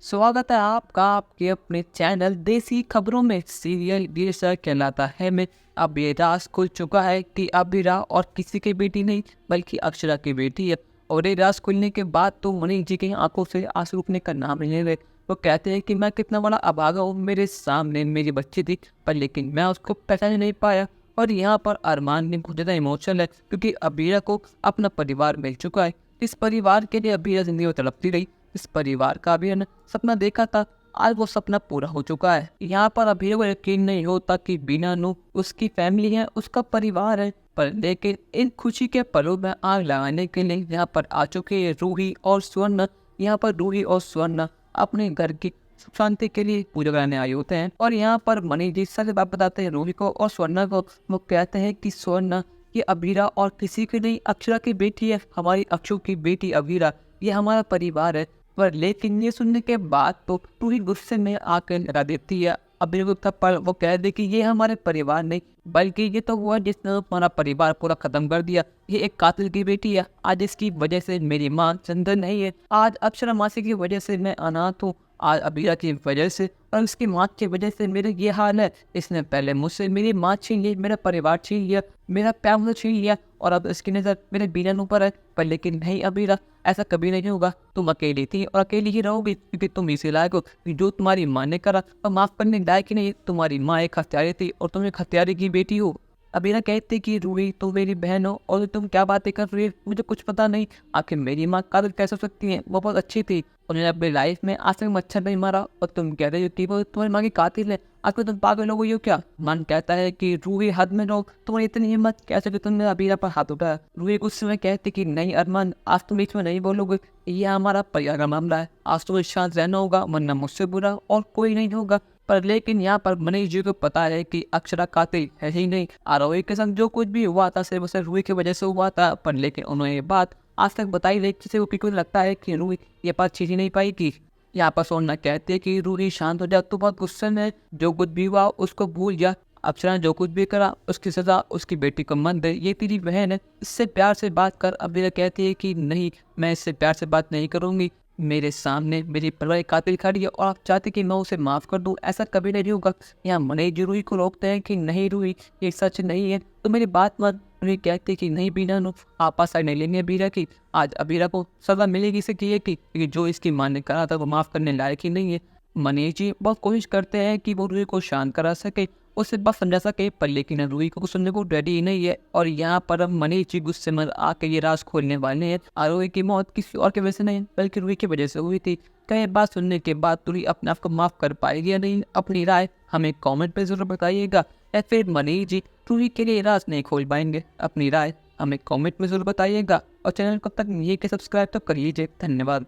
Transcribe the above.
स्वागत है आपका आपके अपने चैनल देसी खबरों में। सीरियल ये कहलाता है मैं अब ये राज खुल चुका है कि अबीरा और किसी की बेटी नहीं बल्कि अक्षरा की बेटी है। और ये राज खुलने के बाद तो मनीष जी की आंखों से आंसू रुकने का नाम नहीं ले रहे। वो कहते हैं कि मैं कितना बड़ा अभागा हूँ, मेरे सामने मेरी बच्ची थी पर लेकिन मैं उसको पहचान नहीं पाया। और यहाँ पर अरमान ने बहुत ज़्यादा इमोशनल है क्योंकि अबीरा को अपना परिवार मिल चुका है। इस परिवार के लिए अबीरा जिंदगी में तड़पती रही। इस परिवार का भी सपना देखा था, आज वो सपना पूरा हो चुका है। यहाँ पर अभी को यकीन नहीं होता कि बीना नू उसकी फैमिली है, उसका परिवार है। पर लेकिन इन खुशी के पलों में आग लगाने के लिए यहाँ पर आ चुके हैं रूही और स्वर्ण। यहाँ पर रूही और स्वर्ण अपने घर की सुख शांति के लिए पूजा कराने आए होते हैं। और यहाँ पर मनीष जी सारी बात बताते हैं रूही को और स्वर्ण को। वो कहते हैं कि स्वर्ण ये अबीरा और किसी की नहीं अक्षरा की बेटी है, हमारी अक्षु की बेटी अबीरा, ये हमारा परिवार है। पर लेकिन ये सुनने के बाद तो पूरी गुस्से में आकर लगा देती है अबीर को थप्पड़। वो कह दे कि ये हमारे परिवार नहीं बल्कि ये तो हुआ जिसने हमारा परिवार पूरा खत्म कर दिया। ये एक कातिल की बेटी है, आज इसकी वजह से मेरी माँ चंदन नहीं है, आज अक्षरा मासी की वजह से मैं अनाथ हूँ, आज अबीरा की वजह से और उसकी माँ की वजह से मेरे ये हाल है। इसने पहले मुझसे मेरी माँ छीन ली, मेरा परिवार छीन लिया, मेरा प्यार मुझे छीन लिया और अब इसकी नज़र मेरे बीना ऊपर है। पर लेकिन नहीं अबीरा, ऐसा कभी नहीं होगा। तुम अकेली थी और अकेली ही रहोगी क्योंकि तुम इसी लायक हो। जो तुम्हारी माँ ने करा और माफ़ करने लायक ही नहीं। तुम्हारी माँ एक हत्यारी थी और तुम एक हत्यारे की बेटी हो। अबीरा कहते कि रूही तुम मेरी बहन हो और तुम क्या बातें कर रही हो, मुझे कुछ पता नहीं। आखिर मेरी माँ कातिल कैसे हो सकती है, वो बहुत अच्छी थी, उन्होंने अपनी लाइफ में आज तक मच्छर नहीं मारा और तुम कह रहे हो कि वो तुम्हारी माँ की कातिल है। आखिर तुम पागल हो गई हो क्या। मन कहता है कि रूही हद में रहो, तुम्हारी इतनी हिम्मत कैसे कि तुमने अबीरा पर हाथ उठाया। रूही गुस्से में कहती कि नहीं अरमान, आज तुम बीच में नहीं बोलोगे, ये हमारा परिवार का मामला है, आज तुम्हें शांत रहना होगा वरना मुझसे बुरा और कोई नहीं होगा। पर लेकिन यहाँ पर मनीष जी को पता है कि अक्षरा कातिल है ही नहीं। आरोही के संग जो कुछ भी हुआ था सिर्फ रूही की वजह से हुआ था। पर लेकिन उन्होंने ये बात आज तक बताई नहीं, जिसे वो किसी को लगता है कि रूही ये बात छीन ही नहीं पाएगी। यहाँ पर सोना कहते हैं कि रूही शांत हो जा, तू बहुत गुस्से में, जो कुछ भी हुआ उसको भूल जा। अक्षरा ने जो कुछ भी करा उसकी सजा उसकी बेटी को मत दे, ये तेरी बहन है, इससे प्यार से बात कर। अबीरा कहती है कि नहीं, मैं इससे प्यार से बात नहीं करूंगी, मेरे सामने मेरी परिवार कातिल खड़ी है और आप चाहते कि मैं उसे माफ़ कर दूं, ऐसा कभी नहीं होगा। यहाँ मनीष जी रूही को रोकते हैं कि नहीं रूही, ये सच नहीं है, तो मेरी बात मत। रूही कहती कि नहीं बीना नो, आप साइड नहीं लेंगे अबीरा की, आज अबीरा को सजा मिलेगी इसे की कि जो इसकी माँ ने करा था वो माफ़ करने लायक ही नहीं है। मनीष जी बहुत कोशिश करते हैं कि वो रूही को शांत करा सके, उसे बस समझा सके, पर लेकिन रूही को सुनने को रेडी ही नहीं है। और यहाँ पर अब मनीष जी गुस्से में आके ये राज खोलने वाले हैं। रूही की मौत किसी और की वजह से नहीं बल्कि रूही की वजह से हुई थी। कई बात सुनने के बाद रूही अपने आप को माफ कर पाएगी या नहीं, अपनी राय हमें कमेंट पे जरूर बताइएगा। या फिर मनीष जी रूही के लिए राज नहीं खोल पाएंगे, अपनी राय हमें कमेंट में जरूर बताइएगा। और चैनल को तक ये सब्सक्राइब तो कर लीजिए। धन्यवाद।